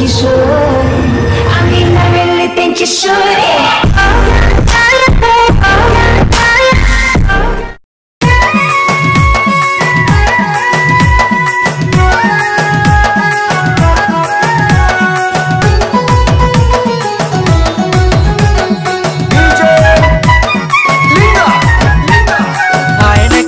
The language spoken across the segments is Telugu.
should. I mean, I really think you should.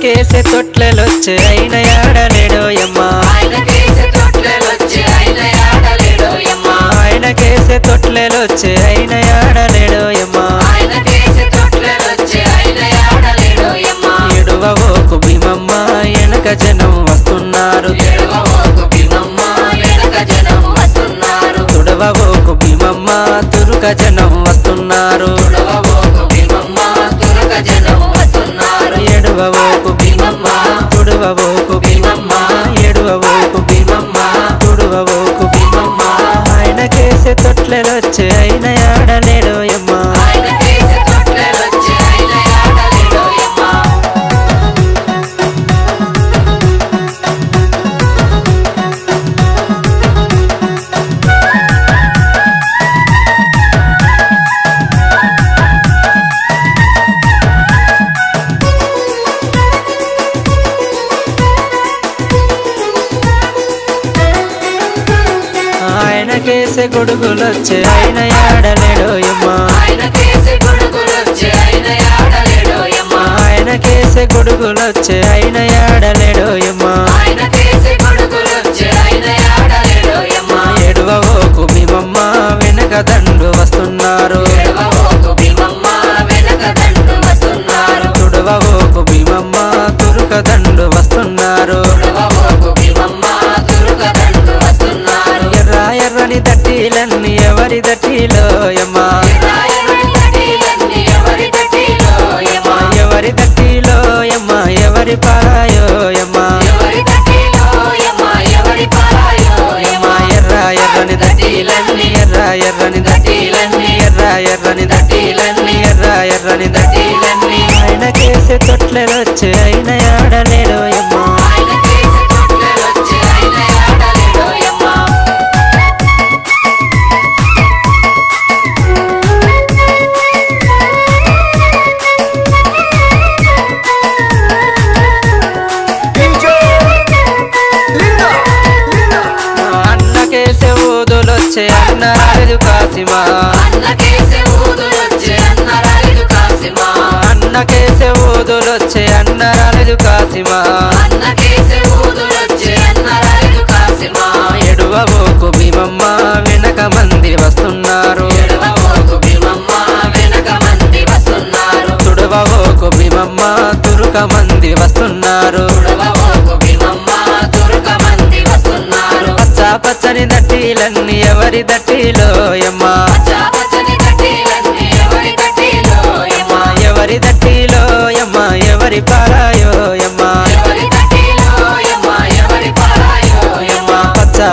కేసే తొట్లెలొచ్చే అయిన యాడలేడోయమ్మా ఆయన కేసే తొట్లెలొచ్చే అయిన యాడలేడోయమ్మా ఆయన కేసే తొట్లెలొచ్చే అయిన యాడలేడోయమ్మా ఆయన కేసే తొట్లెలొచ్చే అయిన యాడలేడోయమ్మా ఎడువవోకు భీమమ్మ ఎనక జనం వస్తున్నారు ఎడువవోకు భీమమ్మ ఎనక జనం వస్తున్నారు తుడవవోకు భీమమ్మ తురుక జనం వస్తున్నారు తుడవవోకు భీమమ్మ తురుక జనం వస్తున్నారు ఎడువవోకు భీమమ్మ తుడవవోకు భీమమ్మ ఎడువవోకు భీమమ్మ తుడవవోకు భీమమ్మ ఆయన కేసే తొట్లెలొచ్చే అయిన యాడలేడోయమ్మా ఆయన కేసే తొట్లెలొచ్చే అయిన యాడలేడోయమ్మా ఆయన కేసే గొడుగులొచ్చే అయిన యాడలేడోయమ్మా ఆయన కేసే గొడుగులొచ్చే అయిన యాడలేడోయమ్మా ఆయన కేసే గొడుగులొచ్చే అయిన యాడలేడోయమ్మా ఆయన కేసే గొడుగులొచ్చే అయిన యాడలేడోయమ్మా ఎడువవోకు భీమమ్మ వెనక దండు వస్తున్నారు ఎడువవోకు భీమమ్మ వెనక దండు వస్తున్నారు తుడవవోకు భీమమ్మ తురుక దండు వస్తున్నారు తుడవవోకు భీమమ్మ తురుక దండు వస్తున్నారు ఎర్రని దట్టిలన్నీ ఎవరి దట్టిలోయమ్మా ఎవరి దట్టిలోయమ్మా ఎవరి పారాయోయమ్మా ఎర్రని దట్టిలన్నీ ఎర్రని దట్టిలన్నీ ఎర్రని దట్టిలన్నీ ఎర్రని దట్టిలన్నీ ఆయన కేసే తొట్లెలొచ్చే అయిన యాడలేడోయమ్మా ఊదులొచ్చే అన్న రాలేదు కాసిమా అన్న కేసే ఊదులొచ్చే అన్న రాలేదు కాసిమా అన్న కేసే ఊదులొచ్చే అన్న రాలేదు కాసిమా అన్న కేసే ఊదులొచ్చే అన్న రాలేదు కాసిమా ఎడువవోకు భీమమ్మ వెనక మంది వస్తున్నారు ఎడువవోకు భీమమ్మ వెనక మంది వస్తున్నారు తుడవవోకు భీమమ్మ తురుక మంది వస్తున్నారు తుడవవోకు భీమమ్మ తురుక మంది వస్తున్నారు పచ్చని దట్టిలన్నీ ఎవరి దట్టిలోయమ్మా ఎవరి దట్టిలోయమ్మా ఎవరి పారాయోయమ్మా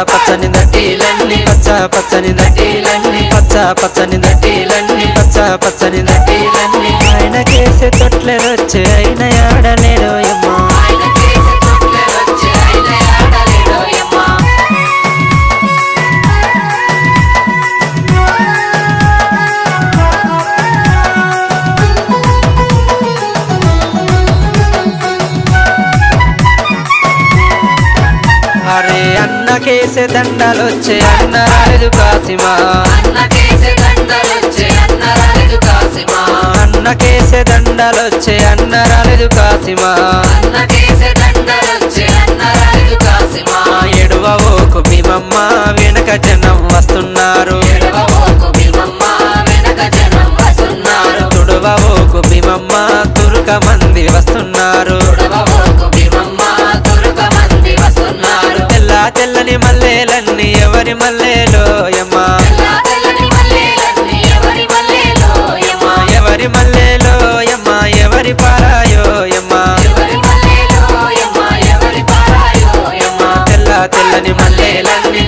పచ్చని దట్టిలన్నీ పచ్చని దట్టిలన్నీ పచ్చని దట్టిలన్నీ పచ్చని దట్టిలన్నీ ఆయన కేసే తొట్లెలొచ్చే అయిన యాడలేడోయమ్మా అరే అన్న కేసే దండలొచ్చే అన్న రాలేదు కాసిమా అన్న కేసే దండలొచ్చే అన్న రాలేదు కాసిమా అన్న కేసే దండలొచ్చే అన్న రాలేదు కాసిమా అన్న కేసే దండలొచ్చే అన్న రాలేదు కాసిమా ఎడువవోకు భీమమ్మ వెనక జనం వస్తున్నారు ఎడువవోకు భీమమ్మ వెనక జనం వస్తున్నారు తుడవవోకు భీమమ్మ తురుక మంది వస్తున్నారు తుడవవోకు భీమమ్మ తురుక మంది వస్తున్నారు తెల్లని మల్లెలన్నీ ఎవరి మల్లెలోయమ్మా ఎవరి మల్లెలోయమ్మా ఎవరి పారాయోయమ్మా తెల్లని మల్లెలన్నీ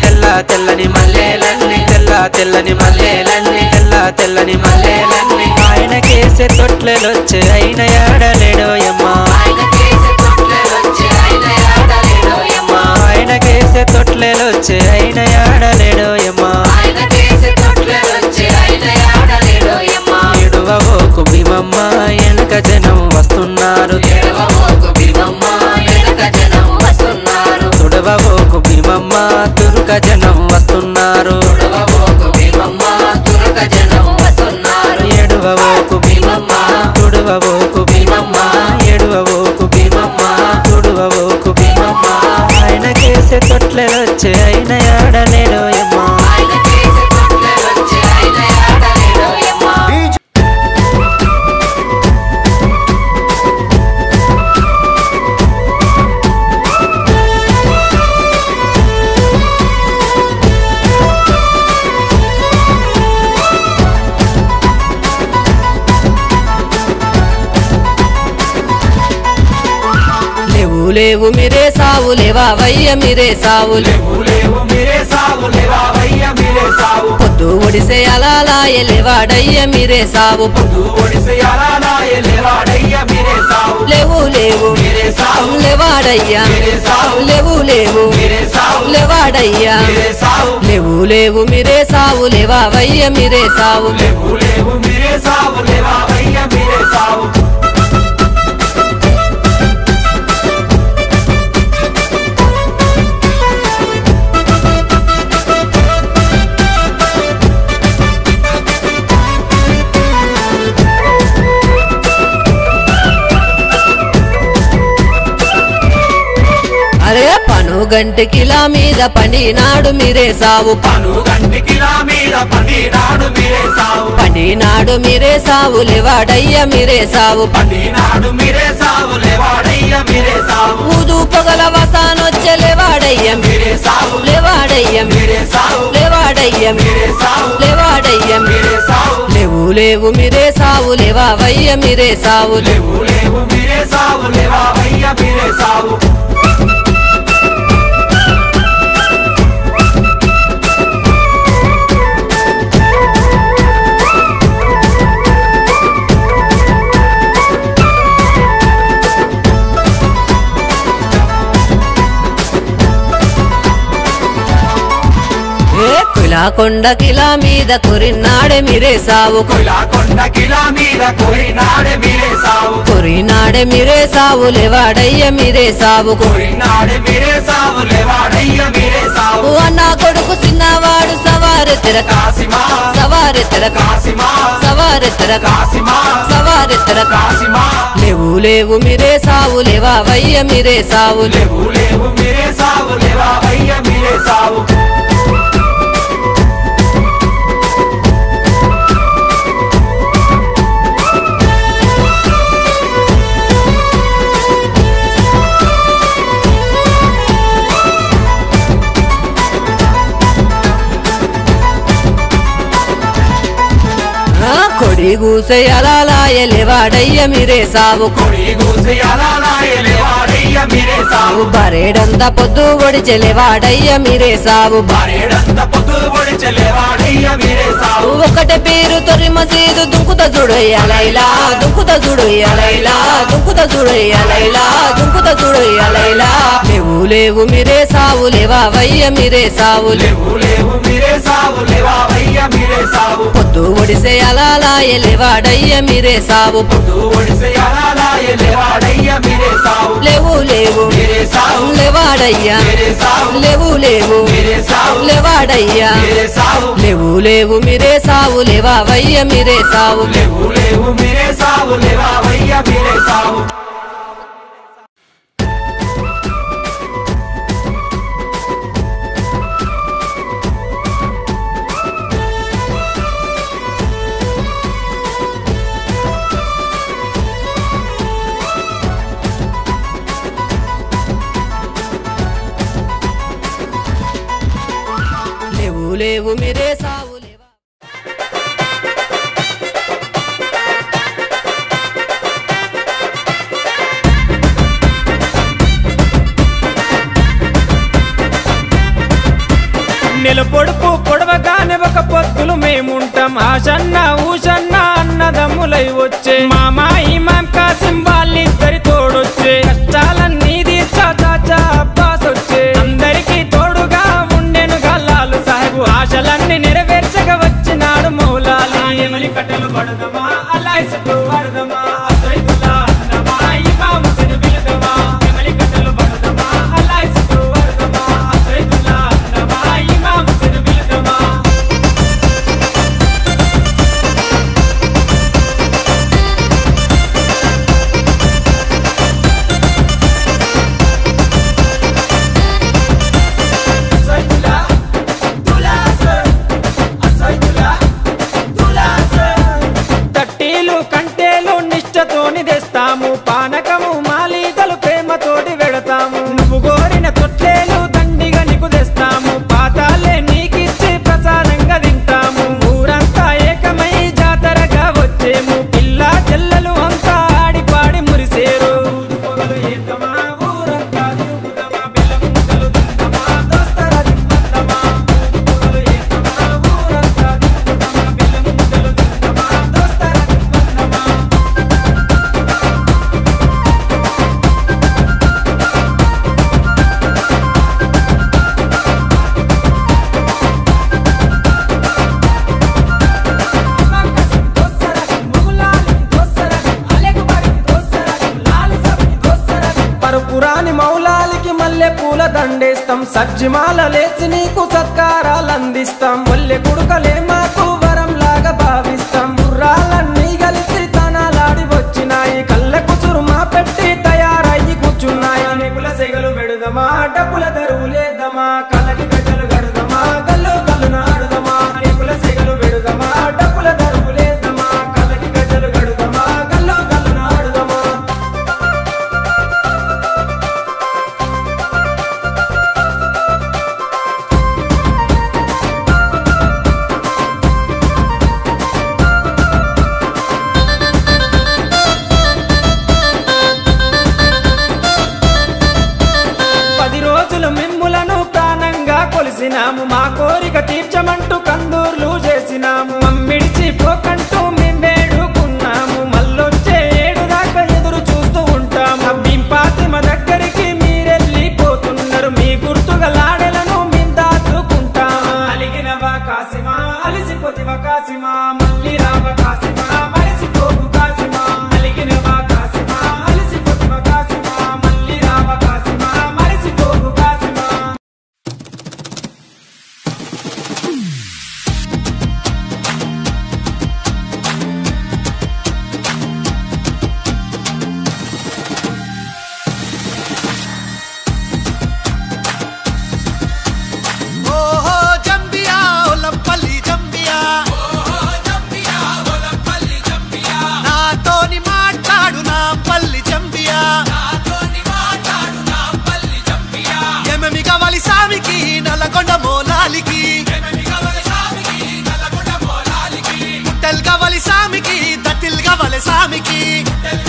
తెల్లని మల్లెలన్నీ తెల్లని మల్లెలన్నీ తెల్లని మల్లెలన్నీ ఆయన కేసే తొట్లెలొచ్చే అయిన యాడలేడోయమ్మా ఆయన కేసే తొట్లెలొచ్చే అయిన యాడలేడోయమ్మా వస్తున్నారు తుడవబోకు భీమమ్మ తురక జనం వస్తున్నారు ఎడువబోకు భీమమ్మ తుడవబోకు భీమమ్మ ఎడువబోకు భీమమ్మ తుడవబోకు భీమమ్మ ఆయన కేసే తొట్లెలొచ్చే అయిన ఆడలేడోయమ్మ ఆయన చేసే తొట్లెలొచ్చే ఆయన ఆడలేడోయమ్మ లేవు మీరే సావు లేవావయ్య మీరే సావు లేవు మీరే సావు లేవావయ్య మీరే సావు పొద్దు ఒడిసే అలాలాయ లేవాడయ్య మీరే సావు ఒడిసెయాలనాయ లేవాడయ్య మీరే సావు లేవు మీరే సావు లేవాడయ్యా మీరే సావు లేవు మీరే సావు లేవాడయ్యా మీరే సావు లేవు మీరే సావు లేవావయ్య మీరే సావు లేవు మీరే సావు లేవావయ్య మీరే సావు అరే పనుగంటికిలా మీద పండినాడు మీరే సావు గంటికిలా మీద పండినాడు మీరే సావు పండినాడు మీరే సావు లేవాడయ్య మీరే సావు పండినాడు మీరే సావు లేవాడయ్య మీరే సావు ఊదు పొగల వసానొచ్చే లేవాడయ్య మీరే సావు లేవాడయ్య మీరే సావు లేవాడయ్య మీరే సావు లేవాడయ్య మీరే సావు లేవు మీరే సావు లేవావయ్య మీరే సావు లేవు మీరే సావు లేవావయ్య మీరే సావు కొండకిలా మీద కొరినాడే మీరే సావు కొండకిలా మీద కొరినాడే మీరే సావు కొరినాడే మీరే సావు లేవాడయ్య మీరే సావు కొరినాడే మీరే సావు లేవాడయ్య మీరే సావు అన్న కొడుకు చిన్నవాడు సవారెత్తర కాసిమా సవారెత్తర కాసిమా సవారెత్తర కాసిమా సవారెత్తర కాసిమా లేవు మీరే సావు లేవావయ్య మీరే సావు లేవు మీరే సావు లేవావయ్య మీరే సావు కొడి గూసే అలాలాయ లేవాడయ్య మీరే సావు మీరే సావు బరేడంతా పొద్దు ఒడిచె లేవాడయ్య మీరే సావు పొద్దు లేవాడయ్య మీరే సావు ఒకటే పేరు తొరి మసీదు దుంకుత చూడయ్యలైలా దుంకుత చూడయ్యలైలా దుంకుత చూడయ్యలైలా దుంకుత చూడయ్యలైలా లేవు మీరే సావు లేవావయ్య మీరే సావు లేవు మీరే సావు లేవావయ్య మీరే సావు పొద్దు ఒడిసే అలాలాయ లేవాడయ్య మీరే సావు పొద్దు ఒడిసెయాలనాయ లేవాడయ్య మీరే సావు లేవు మీరే సావు లేవాడయ్యా మీరే సావు లేవు మీరే సావు లేవాడయ్యా మీరే సావు లేవు మీరే సావు లేవావయ్య మీరే సావు లేవు మీరే సావు లేవావయ్య మీరే సావు లేవు మీరే సావు లేవా పొడుపు పొడవగానే ఒక పొత్తులు మేముంటాం ఆశన్న ఊషన్న అన్నదమ్ములై వచ్చే మామా ఇమాం కాసిం వాళ్ళిద్దరి తోడొచ్చే కష్టాలన్నీ తీర్చా చాచా అబ్బాస్ వచ్చే అందరికీ తోడుగా ఉండెను గల్లాలు సాహెబు ఆశలన్నీ నెరవేర్చగా వచ్చినాడు మౌలాలి ఎమలి కట్టెలు పడదమా అల్లాహ్ చుట్టూ పడదమా అసైదుల్లా నమా ఇమాం హుస్సేన్ బిలదమా ఎమలి కట్టెలు పడదమా అల్లాహ్ చుట్టూ పడదమా అసైదుల్లా నమా ఇమాం హుస్సేన్ బిలదమా సజ్జిమాల లేచి నీకు సత్కారాలందిస్తాం ఒల్లె కుడుకలే మాకు వరంలాగా భావిస్తాం గుర్రాలన్నీ కలిసి తనాలాడి వచ్చినాయి కళ్ళకు చురుమా పెట్టి తయారయ్యి కూర్చున్నాయి నిపుల సెగలు పెడుదమా డబ్బుల దరువులేద్దామా కళ్ళకి గజ్జలు గడుదమా గల్లు గల్లు నాడుదమా నిపుల సెగలు పెడుదమా డబ్బుల దరువులేద్దామా కళ్ళకి గజ్జలు గడుదమా గల్లు గల్లు నాడుదమా మిమ్ములను ప్రాణంగా కొలిసినాము మా కోరిక తీర్చమంటూ కందూర్లు చేసినాము మమ్మిడిచి పోకంటూ మేమేడుకున్నాము మళ్ళొచ్చే ఏడు దాకా ఎదురు చూస్తూ ఉంటాము భీంపాతిమ దగ్గరికి మీరెళ్ళిపోతున్నారు మీ గుర్తుగా లాడెలను మేము దాచుకుంటాము అలిగినవా కాసిమా అలిసిపోతివా కాసిమా మళ్ళీ రావ కాసిమా మరిసిపోకు కాసిమా అలిగినవా కాసిమా అలిసిపోతివా కాసిమా మళ్ళీ రావ కాసిమా మరిసిపోకు కాసిమా ఓహో జంబియా ఒలంపల్లి జంబియా నాతోని మాట్లాడు నా పల్లి జంబియా ఏమేమి కావాలి సామికి నల్లకొండ మోలాలికి ముట్టెలు కావాలి సామికి దత్తిలు కావాలి సామికి ముట్టెలు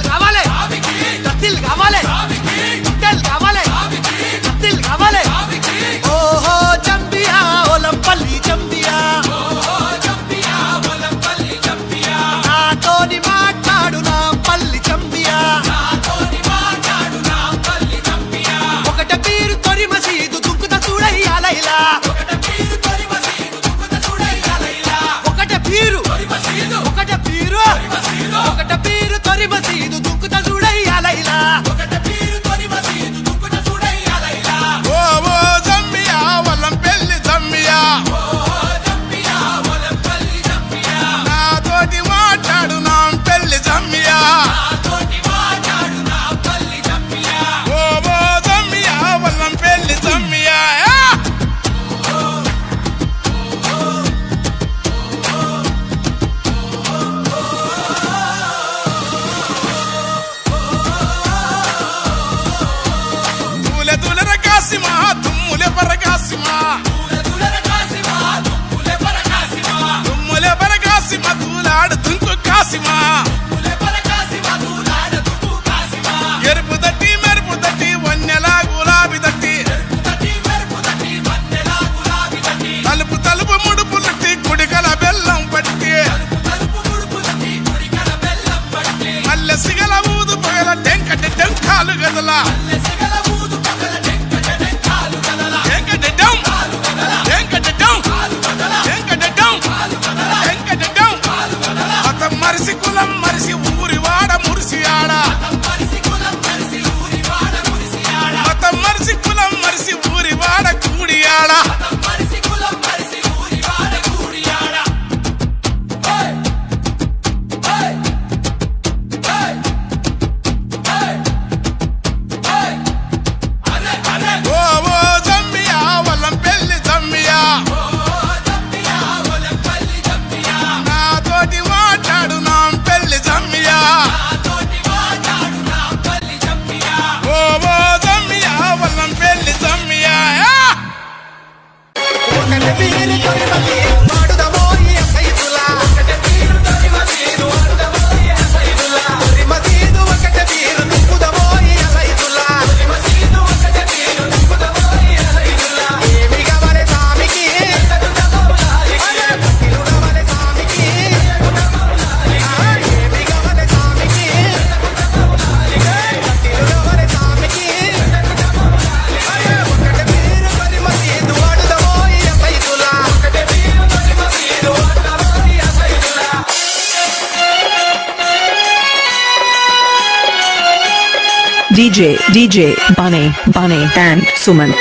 కావాలి దత్తిలు కావాలి ముట్టెలు కావాలి దత్తిలు కావాలి ఓహో జంబియా ఒలంపల్లి జంబియా నాతోని మాట్లాడు నా పల్లి జంబియా ఒకట పీరు తొరి మసీదు దుక్కుత చూడయ్యాలైలా ఒకట పీరు ఒకట పీరు తొరి మసీదు దుక్కుత చూడయ్యాలైలా ఓ ఓ జమ్మియా వల్లం పెళ్లి జమ్మియా నాతోటి మాట్లాడు నా పెళ్లి జమ్మియా ఓ ఓ జమ్మియా వల్లం పెళ్లి జమ్మియా తూలె తూలెర కాసిమా తుమ్ములె పరకాసిమా తుమ్ములె పరకాసిమా తూలాడు తుంకు కాసిమా ఎరుపు తట్టి మెరుపు తట్టి వన్నెలా గులాబీ తట్టి తలుపు తలుపు ముడుపు తట్టి కుడికల బెల్లం పట్టి మల్లె సిగల ఊదు పగల టెంకటి టెంకాలు గదల మరిసి కులం మరిసి ఊరి వాడ మురిసి ఆడ మతం మరిసి కులం మరిసి ఊరి వాడ కూడి ఆడ ఓ ఓ జమ్మియా వల్లం పెళ్లి జమ్మియా నాతోటి మాట్లాడు నా పెళ్లి జమ్మియా ఓ ఓ జమ్మియా వల్లం పెళ్లి జమ్మియా ఒకట పీరు తొరి మసీదు వాడుదమోయి సైదులా తొరి మసీదు ఒకట పీరు దుక్కుదమోయి సైదులా ఏమి కావాలి సామికి దత్తిలు కావాలి సామికి ఏమి కావాలి సామికి దత్తిలు కావాలి సామికి ఒకట పీరు తొరి మసీదు వాడుదమోయి సైదులా DJ Bunny and Sumant.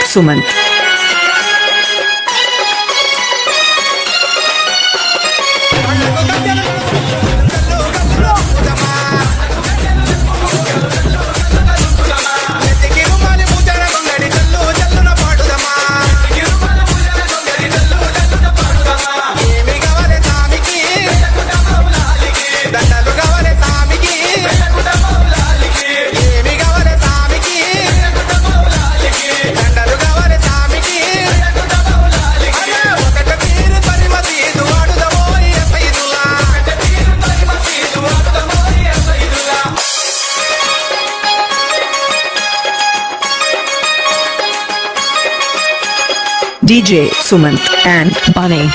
DJ Sumant and Bunny.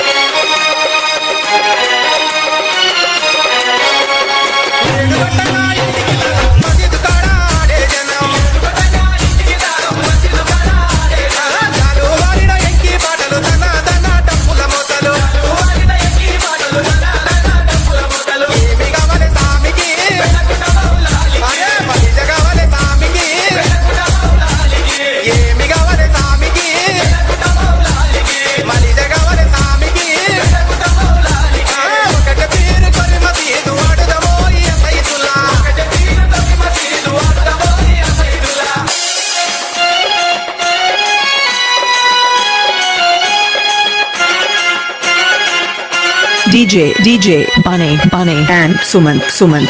DJ Bunny and Sumant.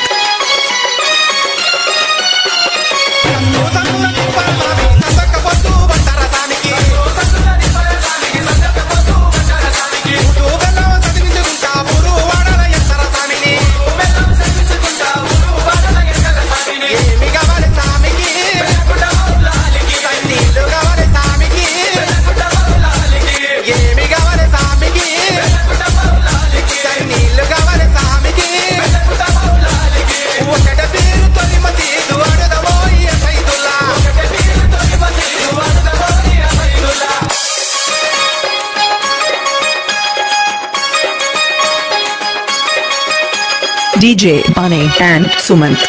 DJ Bunny and Sumant.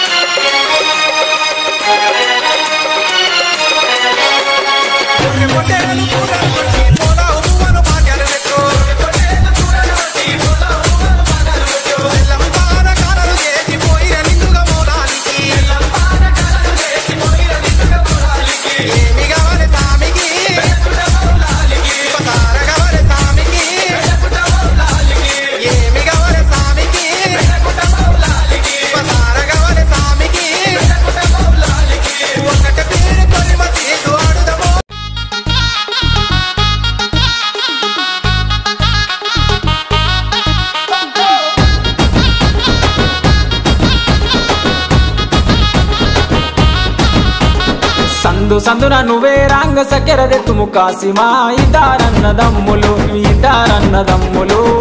సందున నువ్వే రాంగ సకెరదెత్తుము కాసిమా ఇదారన్నదమ్ములు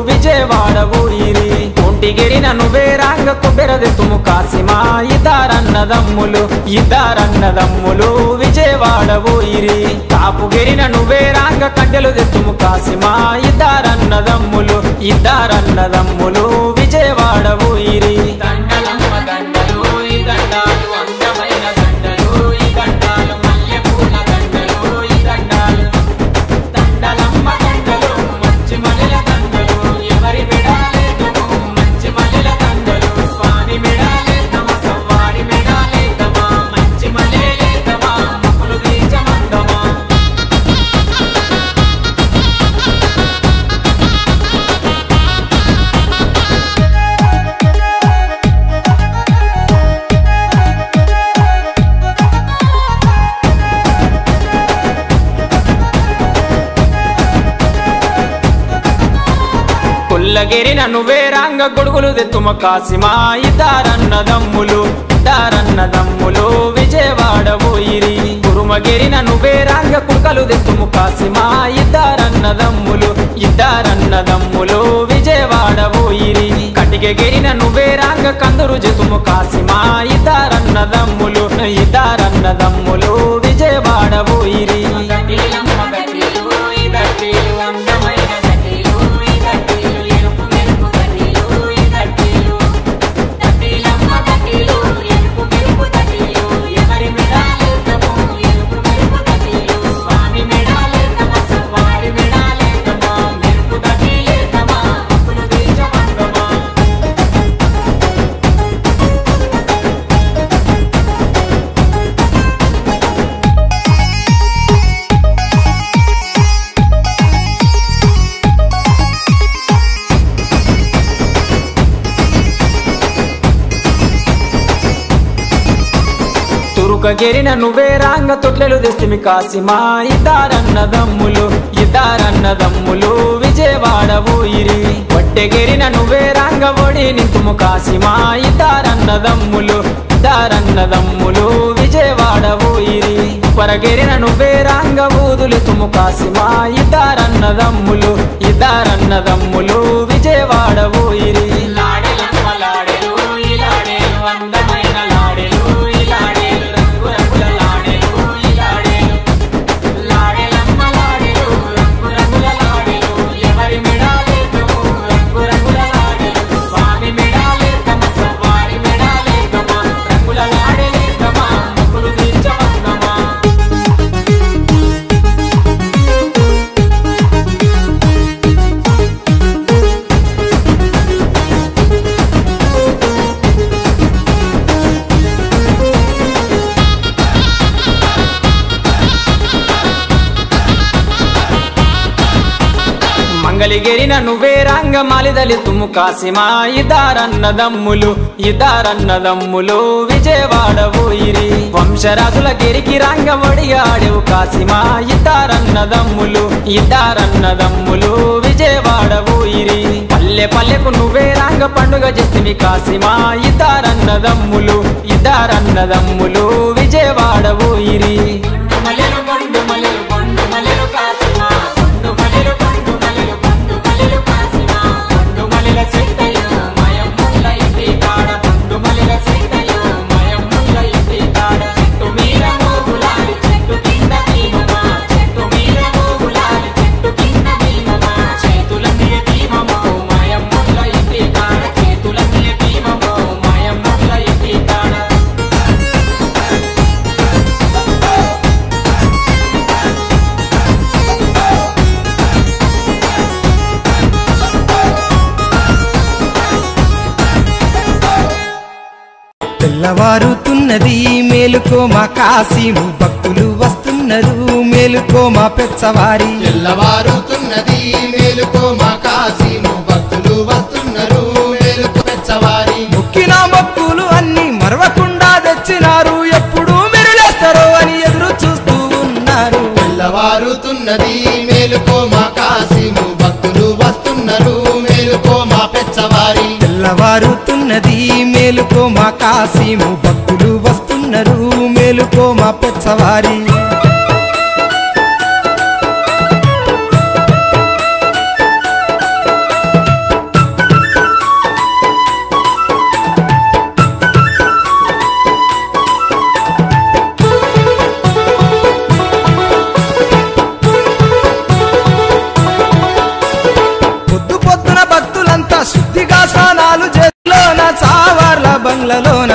విజయవాడ ఊరిరి ఒంటిగిరిన నువ్వే రాంగ కొబ్బెరదెత్తుము కాసిమా ఇదారన్నదమ్ములు విజయవాడ ఊరిరి కాపుగిరిన నువ్వే రాంగ కడ్డెలు దెత్తుము కాసిమా ఇదారన్నదమ్ములు విజయవాడ ఊరిరి దండలమ్మ దండలు ఈ దండాలు అందమైన దండలు ఈ దండాలు పుల్లగిరిన నువ్వే రాంగ గొడుగులు దెత్తుమ కాసిమా ఇదారన్నదమ్ములు విజయవాడ ఊరిరి కురుమగిరిన నువ్వే రాంగ కుక్కలు దెత్తుము కాసిమా ఇదారన్నదమ్ములు విజయవాడ ఊరిరి కటికెగిరిన నువ్వే రాంగ కందురు జెతుము కాసిమా ఇదారన్నదమ్ములు విజయవాడ ఊరిరి బుగ్గగెరిన నువ్వే రాంగ తొట్లెలు తెస్తిమి కాసిమా ఇద్దారన్నదమ్ములు విజయవాడ ఊయిరి వట్టెగెరిన నువ్వే రాంగ ఒడి నింతుము కాసిమా ఇద్దారన్నదమ్ములు విజయవాడ ఊయిరి పరగెరిన నువ్వే రాంగ ఊదులు తుము కాసిమా ఇద్దారన్నదమ్ములు విజయవాడ ఊయిరి లాడెలమ్మ లాడెలు ఈ లాడేలు అందమైన లాడెలు ఈ లాడేలు రంగు రంగుల లాడెలు ఈ లాడేలు లాడెలమ్మ లాడెలు రంగు రంగుల లాడెలు ఎవరి మెడాలేతము రంగు రంగుల లాడెలు స్వామి మెడాలేతమ సవారి మెడాలేతమ రంగుల లాడెలేతమ ముక్కులు తీర్చవన్నమా మంగళగిరిన నువ్వే రాంగ మాలిదలి తుమ్ము కాసిమా ఇదారన్నదమ్ములు విజయవాడ ఊయిరి వంశరాజుల గిరికి రాంగ ఒడిగాడెవు కాసిమా ఇదారన్నదమ్ములు విజయవాడ ఊయిరి పల్లె పల్లెకు నువ్వే రాంగ పండుగ చేస్తివి కాసిమా ఇదారన్నదమ్ములు విజయవాడ ఊయిరి మల్లెలు పండు మల్లెలు పండు మల్లెలు కాసిమా పండు మల్లెలు పండు మల్లెలు పండు మల్లెలు కాసిమా పండు మల్లెల సెట్టయ్య మయముల్ల ఇంటి కాడ పండు మల్లెల సెట్టయ్య మయముల్ల ఇంటి కాడ చెట్టు మీద మోగులాలి చెట్టు కింద భీమమా చెట్టు మీద మోగులాలి చెట్టు కింద భీమమా చేతులన్నీ భీమమో మయముల్ల ఇంటి కాడ చేతులన్నీ భీమమో మయముల్ల ఇంటి కాడ తెల్లవారుతున్నది మేలుకో మా కాశీము భక్తులు వస్తున్నారు మేలుకో మా పెచ్చవారి తెల్లవారుతున్నది మేలుకో మా కాశీము భక్తులు వస్తున్నారు మేలుకో పెచ్చవారి మొక్కిన మొక్కులు అన్ని మరవకుండా తెచ్చినారు ఎప్పుడు మెరులేస్తారో అని ఎదురు చూస్తూ ఉన్నారు తెల్లవారుతున్నది మేలుకో మా కాశీము భక్తులు వస్తున్నారు మేలుకో మా పెచ్చవారి తెల్లవారుతున్నది మేలుకో మా కాశీము భక్తులు వస్తున్నారు మేలుకో మా పెచ్చవారి పొద్దు పొద్దున భక్తులంతా శుద్ధిగా స్నానాలు చేతిలోన సావర్ల బంగ్లలోన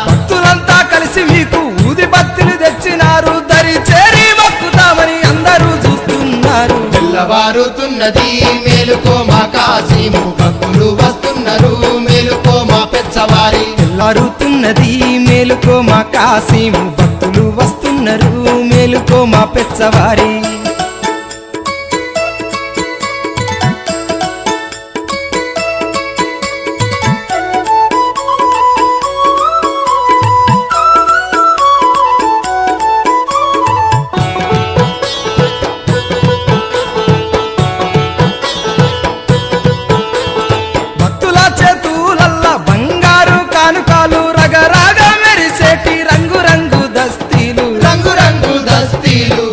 భక్తులంతా కలిసి మీకు ఊది బత్తులు తెచ్చినారు దరి చేరి మొక్కుతామని అందరూ చూస్తున్నారు తెల్లవారుతున్నది మేలుకో మా కాశీము భక్తులు వస్తున్నారు మేలుకో మా పెచ్చవారి తెల్లారుతున్నది మేలుకో మా కాశీము భక్తులు వస్తున్నారు మేలుకో మా పెచ్చవారి భక్తుల చేతులల్ల బంగారు కానుకాలు రగరాగ మెరిసేటి రంగు రంగు దస్తీలు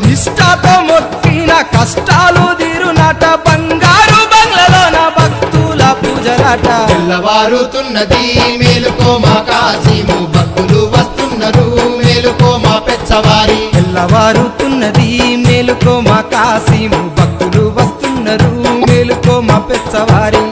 నిష్ఠతో మొక్కిన కష్టాలు తీరునాట బంగారు బంగ్లలోన భక్తుల పూజలాట తెల్లవారుతున్నది మేలుకో మా కాశీము భక్తులు వస్తున్నారు మేలుకో మా పెచ్చవారి తెల్లవారుతున్నది మేలుకో మా కాశీము భక్తులు వస్తున్నారు మేలుకో మా పెచ్చవారి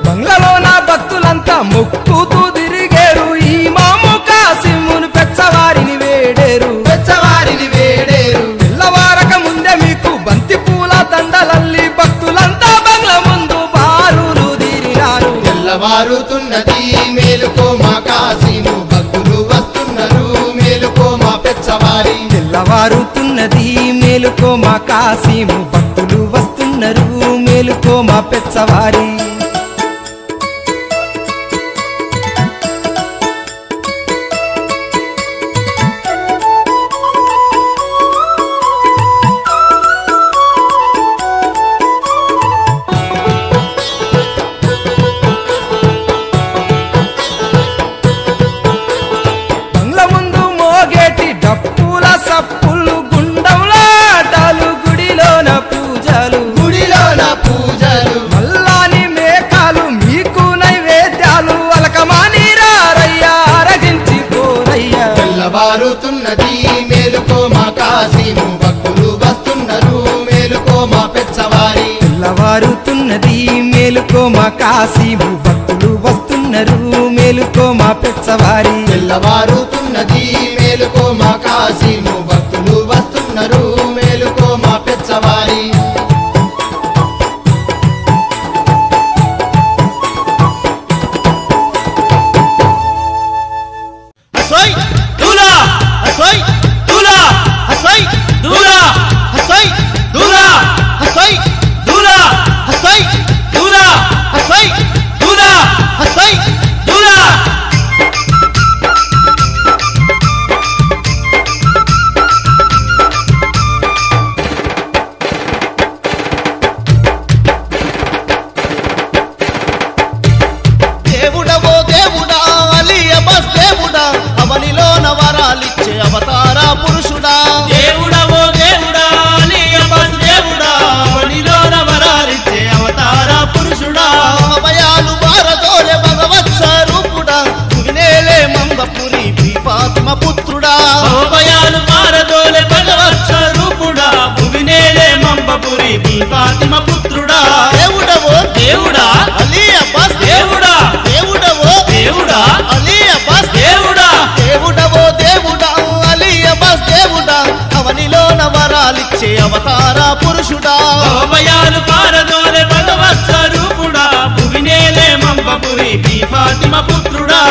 బంగ్లలోన భక్తులంతా మొక్కుతూ తిరిగేరు ఈ మాము కాశీమును పెచ్చవారిని వేడేరు పెచ్చవారిని వేడేరు తెల్లవారక తెల్లవారుతున్నది మేలుకో మా కాశీము భక్తులు వస్తున్నారు మేలుకో మా పెచ్చవారి తెల్లవారుతున్నది మేలుకో మా కాశీము భక్తులు వస్తున్నారు మేలుకో మా పెచ్చవారి బంగ్ల ముందు మోగేటి డప్పుల సప్పులు గుండంలాటాలు గుడిలోన పూజలు గుడిలోన పూజలు మల్లాని మేకాలు మీకు నైవేద్యాలు అలకమాని రారయ్యా అరగించి పోరయ్యా తెల్లవారుతున్నది మేలుకో మా కాశీము భక్తులు వస్తున్నారు మేలుకో మా పెచ్చవారి తెల్లవారుతున్నది మేలుకో మా కాశీము భక్తులు వస్తున్నారు మేలుకో మా పెచ్చవారి తెల్లవారుతున్నది మేలుకో మా కాశీము భక్తులు వస్తున్నారు మేలుకో మా పెచ్చవారి అసోయ్ దూలా అసోయ్ దూలా అసోయ్ దూలా అసోయ్ దూలా అసోయ్ దూలా అసోయ్ దూలా అసోయ్ దూలా అసోయ్ దూలా దేవుడవో దేవుడా అలియ బస్ దేవుడా అవనిలో నవరాలిచ్చే అవతార పురుషుడా దేవుడవో దేవుడా అలియ బస్ దేవుడా అవనిలో నవరాలిచ్చే అవతార పురుషుడా అభయాలు భారతోలే భగవత్ స్వరూపుడా వినేలే మంబపురి ద్వీపాత్మ పుత్రుడా అభయాలు భారతోలే భగవత్ స్వరూపుడా వినేలే మంబపురి ద్వీపాత్మ పుత్రుడా దేవుడవో దేవుడా అలియ బస్ దేవుడా దేవుడవో దేవుడా అలియ బస్ దేవుడా దేవుడవో దేవుడా అలియ బస్ దేవుడా అవనిలో నవరాలిచ్చే అవతార పురుషుడా అభయాలు పారదోలే భగవత్ స్వరూపుడా భువినేలే మంబపురి ద్వీపాత్మ పుత్రుడా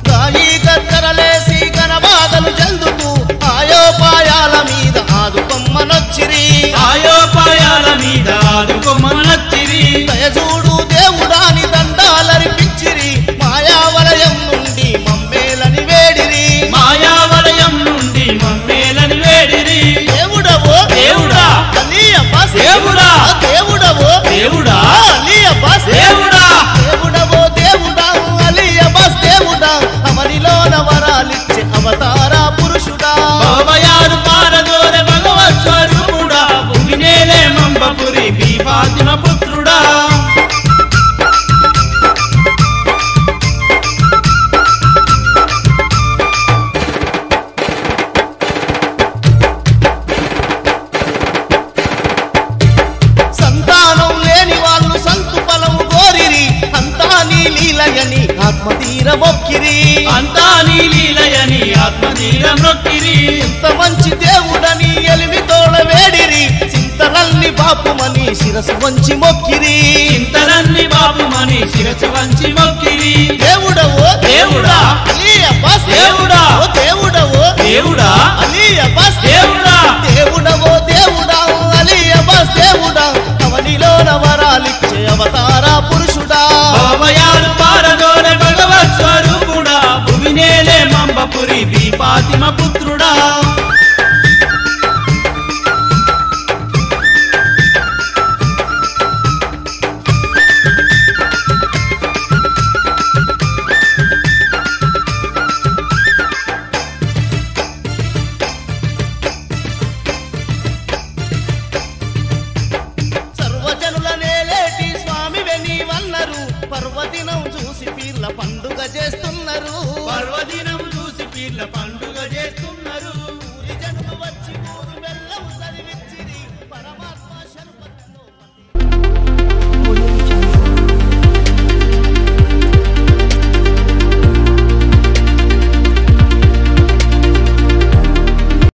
గాయి గద్దరలేసి గనబాధలు చెందుతూ ఆయోపాయాల మీద ఆదుకొమ్మనొచ్చిరి ఆయోపాయాల మీద ఆదుకొమ్మనొచ్చిరి దయచూడు దేవుడాని దండాలరిపించిరి మాయావలయం నుండి మమ్మేలని వేడిరి మాయావలయం నుండి మమ్మేలని వేడిరి దేవుడవో దేవుడా అలియప్ప దేవుడా దేవుడవో దేవుడా అలియప్ప దేవుడా దేవుడవో దేవుడా అలియప్ప దేవుడా అవనిలో నవరాలిచ్చే అవతార పురుషుడా భవయాలు పారదోలే భగవత్ స్వరూపుడా భువినేలే మంబపురి ద్వీపాత్మ పుత్రుడా సంతానం లేని వాళ్ళు సంతు ఫలము కోరిరి అంతా నీ లీలయని ఆత్మతీర మొక్కిరి అంతా నీ లీలయని ఆత్మతీర మొక్కిరి ఇంత మంచి దేవుడని ఎలిమి తోడ వేడిరి చింతలన్ని బాపుమని శిరసు వంచి మొక్కిరి చింతలన్ని బాపుమని శిరసు వంచి మొక్కిరి దేవుడవో దేవుడా అలియప్ప దేవుడా దేవుడవో దేవుడా అలియప్ప దేవుడా దేవుడవో దేవుడా అలియప్ప దేవుడా అవనిలో నవరాలిచ్చే అవతార పురుషుడా భవయాలు పారదోలే భగవత్ స్వరూపుడా భువినేలే మంబపురి ద్వీపాత్మ పుత్రుడా సర్వజనుల నేలేటి స్వామివే నీవన్నారు పర్వదినం చూసి పీర్ల పండుగ చేస్తున్నారు పర్వదినం చూసి పీర్ల పండుగ చేస్తున్నారు